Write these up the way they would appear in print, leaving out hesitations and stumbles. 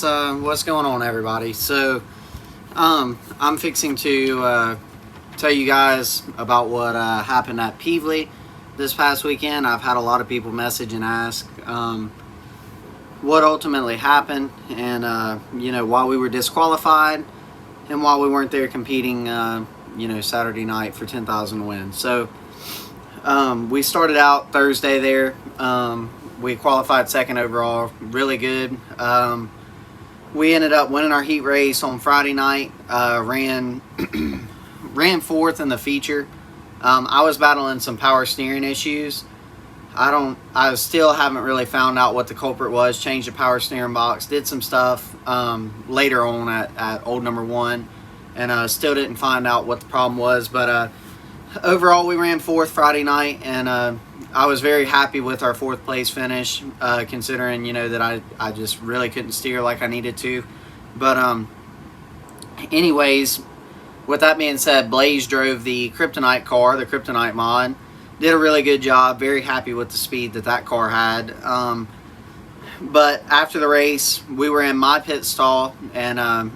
What's going on, everybody? So I'm fixing to tell you guys about what happened at Peevely this past weekend. I've had a lot of people message and ask what ultimately happened, and why we were disqualified and why we weren't there competing Saturday night for 10,000 to win. So we started out Thursday there. We qualified second overall, really good. We ended up winning our heat race on Friday night. Ran fourth in the feature. I was battling some power steering issues. I still haven't really found out what the culprit was. Changed the power steering box, did some stuff later on at old number one, and still didn't find out what the problem was. But overall, we ran fourth Friday night, and I was very happy with our fourth place finish, considering that I just really couldn't steer like I needed to. But anyways, with that being said, Blaze drove the Kryptonite car, the Kryptonite mod. Did a really good job. Very happy with the speed that car had. But after the race, we were in my pit stall, and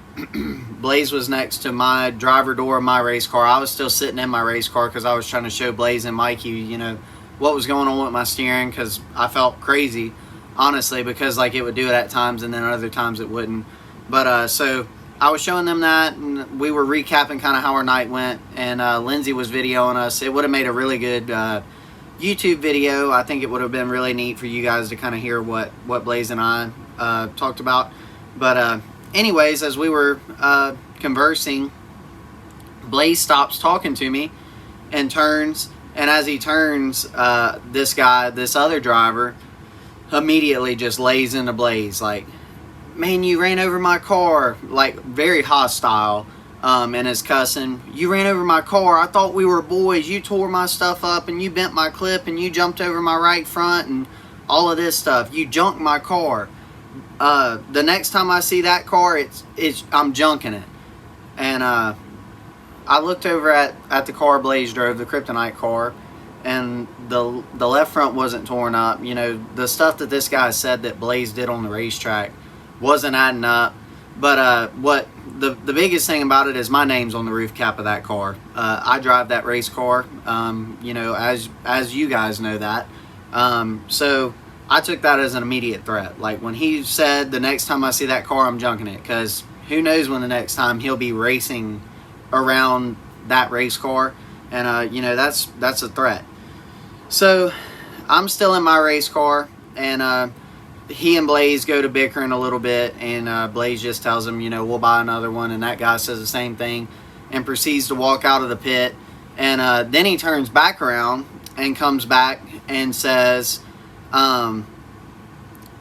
Blaze was next to my driver door of my race car. I was still sitting in my race car because I was trying to show Blaze and Mikey, what was going on with my steering, because I felt crazy, honestly, because it would do it at times and then other times it wouldn't. But so I was showing them that, and we were recapping kind of how our night went, and Lindsay was videoing us. It would have made a really good YouTube video. I think it would have been really neat for you guys to kind of hear what Blaze and I talked about. But anyways, as we were conversing, Blaze stops talking to me and turns. And as he turns, this other driver, immediately just lays into Blaze, like, "Man, you ran over my car," like very hostile, and is cussing. "You ran over my car. I thought we were boys. You tore my stuff up, and you bent my clip, and you jumped over my right front, and all of this stuff. You junked my car. The next time I see that car, I'm junking it." And I looked over at the car Blaze drove, the Kryptonite car, and the left front wasn't torn up. The stuff that this guy said that Blaze did on the racetrack wasn't adding up. But what the biggest thing about it is my name's on the roof cap of that car. I drive that race car, as you guys know that. So I took that as an immediate threat. Like when he said, "The next time I see that car, I'm junking it," because who knows when the next time he'll be racing around that race car, and that's a threat. So I'm still in my race car, and he and Blaze go to bickering a little bit, and Blaze just tells him, "We'll buy another one," and that guy says the same thing and proceeds to walk out of the pit. And then he turns back around and comes back and says,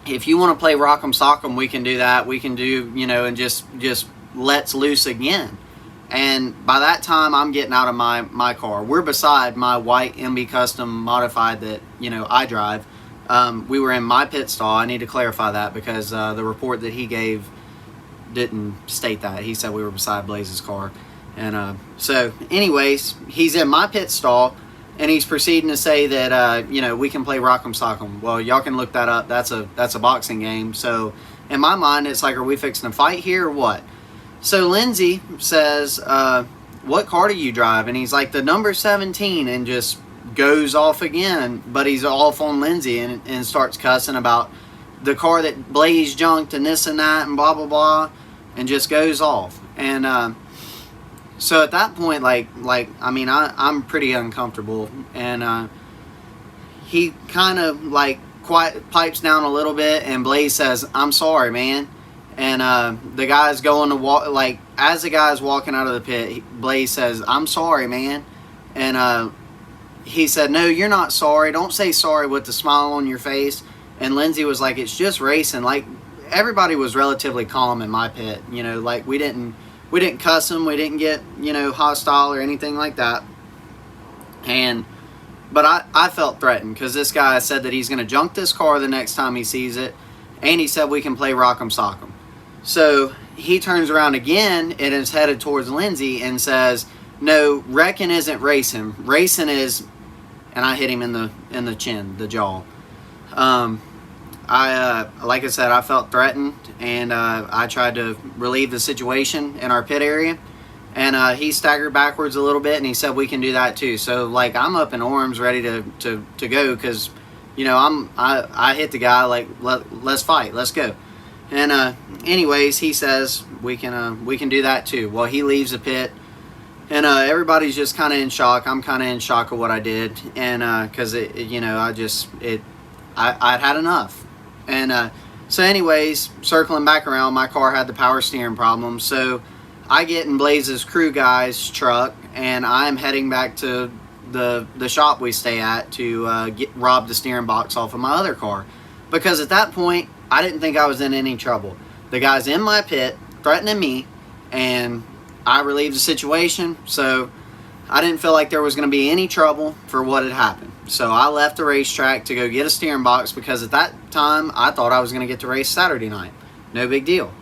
"If you want to play rock'em sock'em, we can do that. We can do, and just let's loose again." And by that time, I'm getting out of my car. We're beside my white MB Custom modified that I drive. We were in my pit stall. I need to clarify that because the report that he gave didn't state that. He said we were beside Blaze's car. And so anyways, he's in my pit stall, and he's proceeding to say that we can play rock'em sock'em. Well, y'all can look that up. That's a boxing game. So in my mind, it's like, are we fixing to fight here or what? So Lindsay says, "What car do you drive?" And he's like, "The number 17, and just goes off again. But he's off on Lindsay and starts cussing about the car that Blaze junked and this and that and blah, blah, blah, and just goes off. And so at that point, I'm pretty uncomfortable. And he kind of quiet pipes down a little bit, and Blaze says, "I'm sorry, man." And the guy's going to walk, as the guy's walking out of the pit, Blaze says, "I'm sorry, man." And he said, "No, you're not sorry. Don't say sorry," with the smile on your face. And Lindsay was like, "It's just racing." Everybody was relatively calm in my pit. We didn't cuss him. We didn't get, hostile or anything like that. But I felt threatened because this guy said that he's going to junk this car the next time he sees it. And he said we can play rock'em sock'em. So he turns around again and is headed towards Lindsay and says, "No, wrecking isn't racing. Racing is," and I hit him in the chin, the jaw. like I said, I felt threatened, and I tried to relieve the situation in our pit area. And he staggered backwards a little bit, and he said we can do that too. So like I'm up in arms, ready to go, because you know I hit the guy like let's fight, let's go. And anyways, he says we can do that too. Well, he leaves the pit, and everybody's just kind of in shock. I'm kind of in shock of what I did, and because you know I'd had enough. And so anyways, circling back around, my car had the power steering problem, so I get in Blaze's crew guy's truck, and I'm heading back to the shop we stay at to rob the steering box off of my other car, because at that point I didn't think I was in any trouble. The guy's in my pit threatening me, and I relieved the situation, so I didn't feel like there was going to be any trouble for what had happened. So I left the racetrack to go get a steering box, because at that time I thought I was going to get to race Saturday night. No big deal.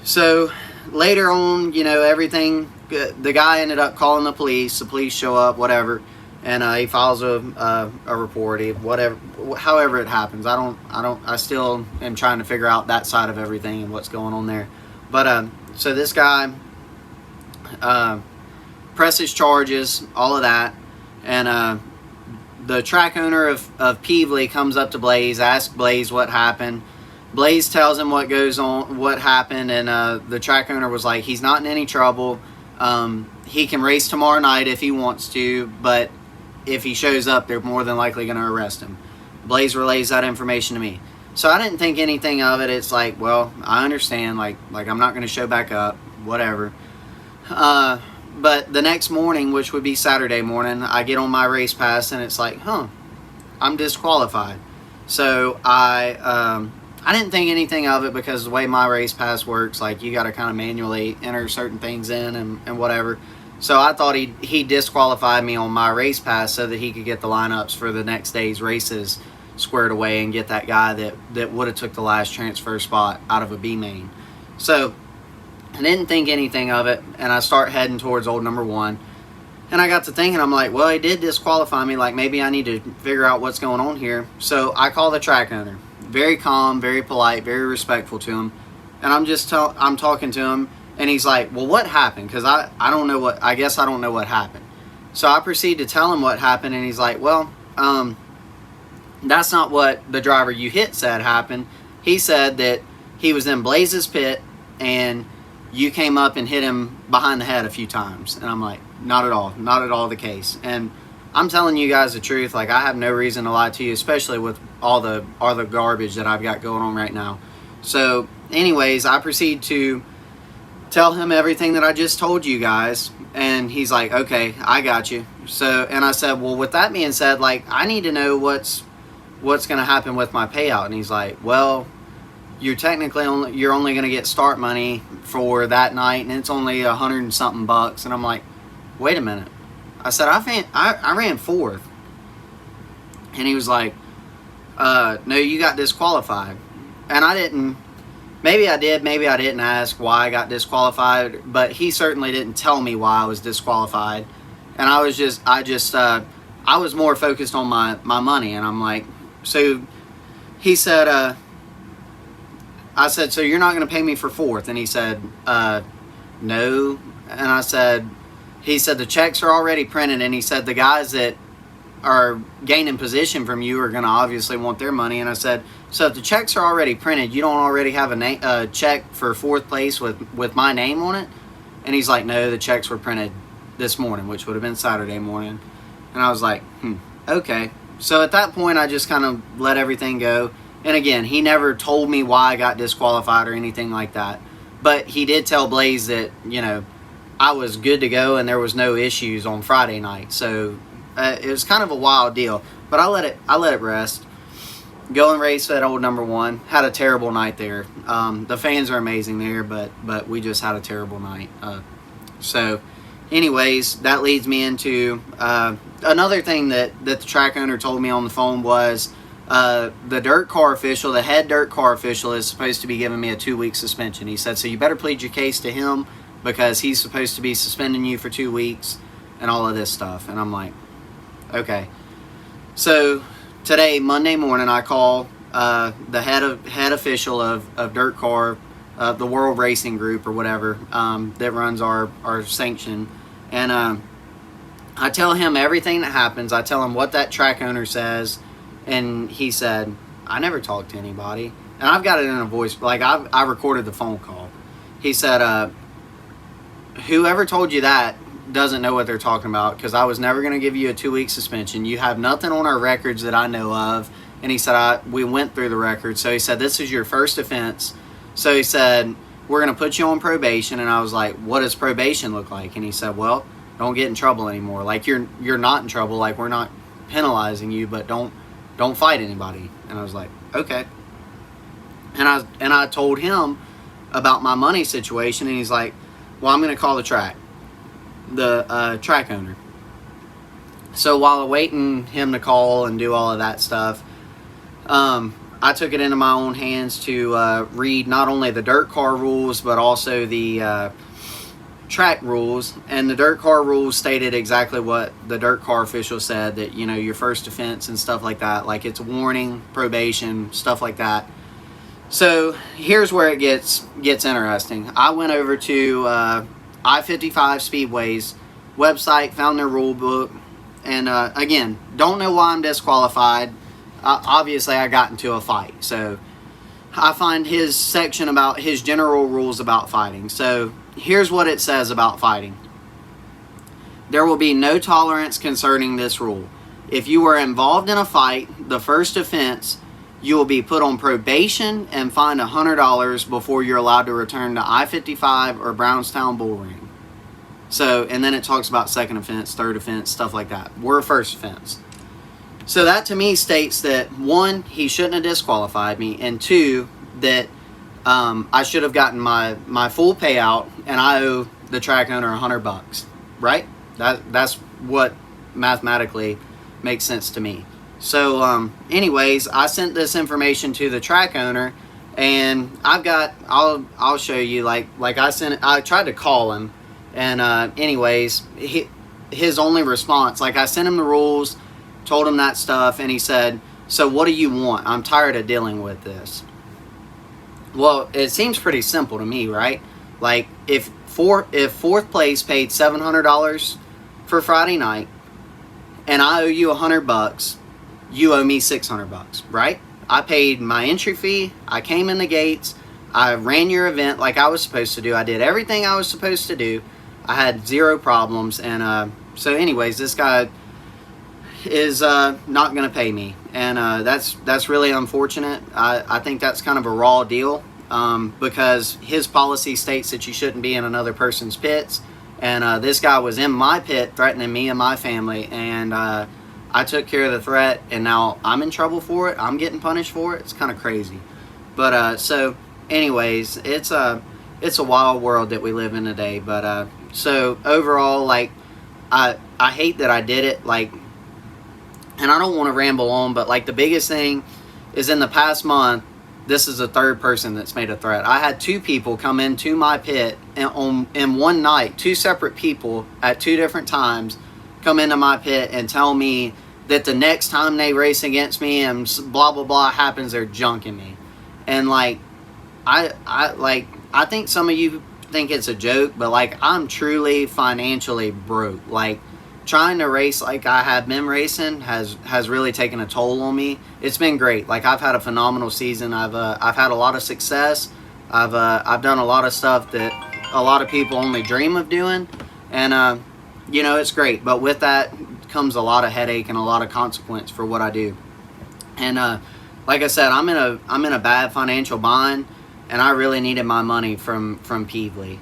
So later on, you know, everything, the guy ended up calling the police show up, whatever, and he files a report, whatever, however it happens. I still am trying to figure out that side of everything and what's going on there. But so this guy presses charges, all of that, and the track owner of Peevely comes up to Blaze, asks Blaze what happened. Blaze tells him what goes on, what happened, and the track owner was like, he's not in any trouble. He can race tomorrow night if he wants to, but if he shows up, they're more than likely going to arrest him. Blaze relays that information to me. So I didn't think anything of it. It's like, well, I understand, like I'm not going to show back up, whatever. But the next morning, which would be Saturday morning, I get on my race pass, and it's like, I'm disqualified. So I didn't think anything of it, because the way my race pass works, like you got to kind of manually enter certain things in and whatever. So I thought he disqualified me on my race pass so that he could get the lineups for the next day's races squared away and get that guy that would have took the last transfer spot out of a B main. So I didn't think anything of it, and I start heading towards old number one. And I got to thinking, I'm like, well, he did disqualify me, like maybe I need to figure out what's going on here. So I call the track owner. Very calm, very polite, very respectful to him. And I'm talking to him, and he's like, well, what happened? Because I don't know I guess I don't know what happened. So I proceed to tell him what happened, and he's like, well, that's not what the driver you hit said happened. He said that he was in Blaze's pit, and you came up and hit him behind the head a few times. And I'm like, not at all the case. And I'm telling you guys the truth. Like, I have no reason to lie to you, especially with all the garbage that I've got going on right now. So anyways, I proceed to tell him everything that I just told you guys, and he's like, okay, I got you. So, and I said, well, with that being said, like, I need to know what's going to happen with my payout. And he's like, well, you're only going to get start money for that night, and it's only $100 and something bucks. And I'm like, wait a minute. I said, I ran fourth. And he was like, no, you got disqualified. And I didn't, maybe I did, maybe I didn't ask why I got disqualified, but he certainly didn't tell me why I was disqualified. And I was more focused on my money. And I'm like, so he said, I said, so you're not going to pay me for fourth? And he said, no. And I said, he said, the checks are already printed. And he said, the guys that are gaining position from you are going to obviously want their money. And I said, so if the checks are already printed, you don't already have a check for fourth place with my name on it? And he's like, no, the checks were printed this morning, which would have been Saturday morning. And I was like, okay. So at that point, I just kind of let everything go. And again, he never told me why I got disqualified or anything like that. But he did tell Blaze that, I was good to go and there was no issues on Friday night. So it was kind of a wild deal. But I let it rest. Go and race at old number one. Had a terrible night there. The fans are amazing there, but we just had a terrible night. So anyways, that leads me into another thing that the track owner told me on the phone was the dirt car official, the head dirt car official, is supposed to be giving me a 2-week suspension. He said, so you better plead your case to him because he's supposed to be suspending you for 2 weeks and all of this stuff. And I'm like, okay. So today, Monday morning, I call the head official of Dirt Car, the World Racing Group or whatever, that runs our sanction. And I tell him everything that happens. I tell him what that track owner says. And he said, I never talked to anybody. And I've got it in a voice, like I recorded the phone call. He said, whoever told you that doesn't know what they're talking about, because I was never going to give you a 2-week suspension. You have nothing on our records that I know of. And he said, we went through the records. So he said, this is your first offense. So he said, we're going to put you on probation. And I was like, what does probation look like? And he said, well, don't get in trouble anymore. Like, you're not in trouble. Like, we're not penalizing you, but don't fight anybody. And I was like, okay. And I told him about my money situation, and he's like, well, I'm going to call the track owner. So while awaiting him to call and do all of that stuff, I took it into my own hands to read not only the dirt car rules, but also the track rules. And the dirt car rules stated exactly what the dirt car official said, that, you know, your first offense and stuff like that, like it's warning, probation, stuff like that. So here's where it gets interesting. I went over to I-55 Speedway's website, found their rule book, and again, don't know why I'm disqualified. Obviously, I got into a fight. So I find his section about his general rules about fighting. So here's what it says about fighting. There will be no tolerance concerning this rule. If you were involved in a fight, the first offense, you will be put on probation and fined $100 before you're allowed to return to I-55 or Brownstown Bull Ring. So, and then it talks about second offense, third offense, stuff like that. We're first offense. So that to me states that, one, he shouldn't have disqualified me, and two, that I should have gotten my full payout, and I owe the track owner $100, right? That's what mathematically makes sense to me. So anyways, I sent this information to the track owner, and I'll show you, like I tried to call him, and anyways, his only response, like I sent him the rules, told him that stuff, and he said, so what do you want? I'm tired of dealing with this. Well, it seems pretty simple to me, right? Like, if fourth place paid $700 for Friday night, and I owe you $100, you owe me $600, right? I paid my entry fee, I came in the gates, I ran your event like I was supposed to do, I did everything I was supposed to do, I had zero problems, and so anyways, this guy is not going to pay me, and that's really unfortunate. I think that's kind of a raw deal, because his policy states that you shouldn't be in another person's pits, and this guy was in my pit threatening me and my family, and I took care of the threat, and now I'm in trouble for it. I'm getting punished for it. It's kind of crazy. But so anyways, it's a wild world that we live in today. But so overall, like, I hate that I did it, like, and I don't want to ramble on, but like the biggest thing is, in the past month, this is the third person that's made a threat. I had 2 people come into my pit in one night, 2 separate people at 2 different times come into my pit and tell me that the next time they race against me and blah blah blah happens, they're junking me. And like, I think some of you think it's a joke, but like, I'm truly financially broke. Like, trying to race like I have been racing has really taken a toll on me. It's been great. Like, I've had a phenomenal season. I've had a lot of success. I've done a lot of stuff that a lot of people only dream of doing, and you know, it's great. But with that comes a lot of headache and a lot of consequence for what I do. And like I said, I'm in a bad financial bind, and I really needed my money from Peevely.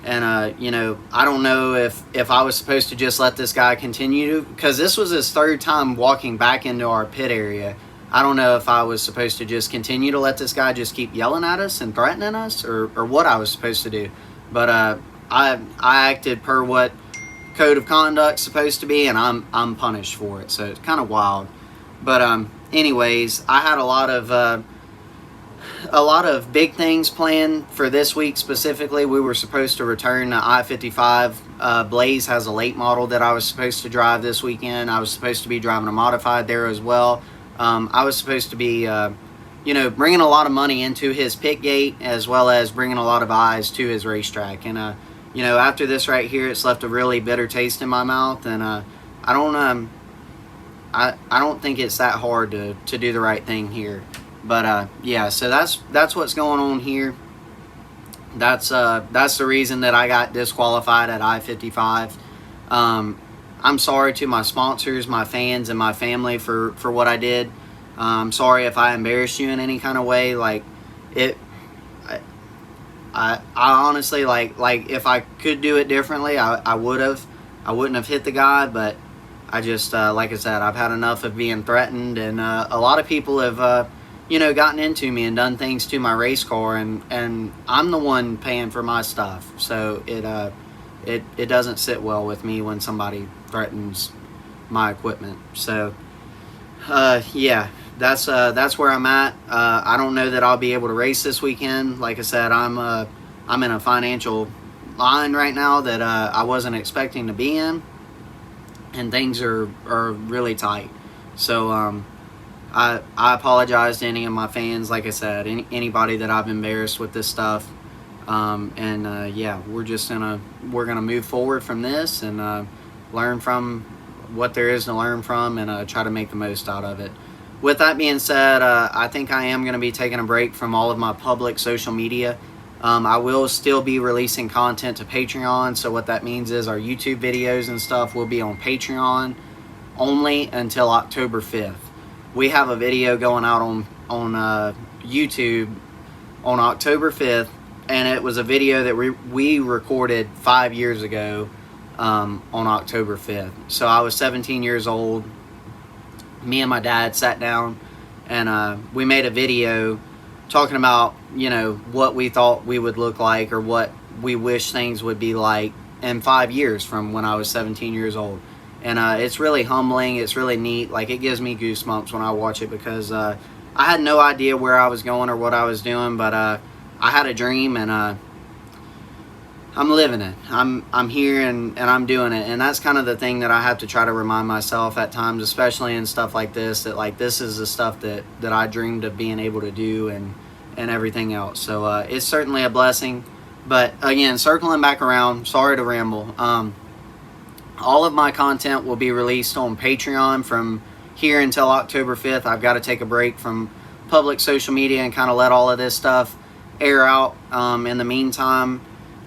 And, you know, I don't know if I was supposed to just let this guy continue, because this was his third time walking back into our pit area. I don't know if I was supposed to just continue to let this guy just keep yelling at us and threatening us, or what I was supposed to do. But I acted per what code of conduct's supposed to be, and I'm punished for it. So it's kind of wild. But anyways, I had a lot of big things planned for this week specifically. We were supposed to return to I-55. Blaze has a late model that I was supposed to drive this weekend. I was supposed to be driving a modified there as well. I was supposed to be bringing a lot of money into his pit gate, as well as bringing a lot of eyes to his racetrack. And after this right here, it's left a really bitter taste in my mouth, and I don't think it's that hard to do the right thing here. But yeah, so that's what's going on here. That's the reason that I got disqualified at I-55. I'm sorry to my sponsors, my fans, and my family for what I did. I'm sorry if I embarrassed you in any kind of way. Like it, I honestly like if I could do it differently, I would have. I wouldn't have hit the guy, but I just like I said, I've had enough of being threatened, and a lot of people have gotten into me and done things to my race car, and I'm the one paying for my stuff, so it doesn't sit well with me when somebody threatens my equipment. So yeah, that's where I'm at. I don't know that I'll be able to race this weekend. Like I said, I'm in a financial line right now that I wasn't expecting to be in, and things are really tight. So I apologize to any of my fans. Like I said, anybody that I've embarrassed with this stuff. Yeah, we're gonna move forward from this and learn from what there is to learn from, and try to make the most out of it. With that being said, I think I am going to be taking a break from all of my public social media. I will still be releasing content to Patreon, so what that means is our YouTube videos and stuff will be on Patreon only until October 5th. We have a video going out on YouTube on October 5th, and it was a video that we recorded 5 years ago on October 5th. So I was 17 years old. Me and my dad sat down, and we made a video talking about, what we thought we would look like, or what we wish things would be like in 5 years from when I was 17 years old. And it's really humbling. It's really neat. Like, it gives me goosebumps when I watch it, because I had no idea where I was going or what I was doing, but I had a dream, and I'm living it. I'm here, and I'm doing it. And that's kind of the thing that I have to try to remind myself at times, especially in stuff like this, that like this is the stuff that I dreamed of being able to do, and everything else. So it's certainly a blessing. But again, circling back around, sorry to ramble. All of my content will be released on Patreon from here until October 5th. I've got to take a break from public social media and kind of let all of this stuff air out. In the meantime,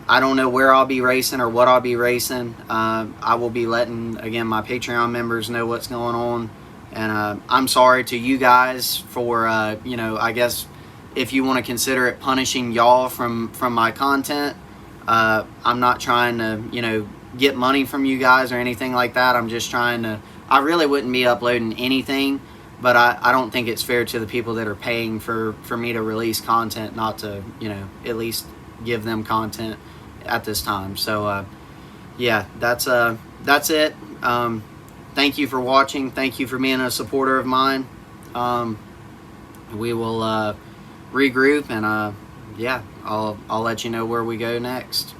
I don't know where I'll be racing or what I'll be racing. I will be letting, again, my Patreon members know what's going on. And I'm sorry to you guys for, I guess if you want to consider it punishing y'all from my content. I'm not trying to, get money from you guys or anything like that. I'm just trying to, I really wouldn't be uploading anything, but I don't think it's fair to the people that are paying for me to release content not to, at least give them content at this time. So yeah, that's it. Thank you for watching. Thank you for being a supporter of mine. We will regroup, and yeah, I'll let you know where we go next.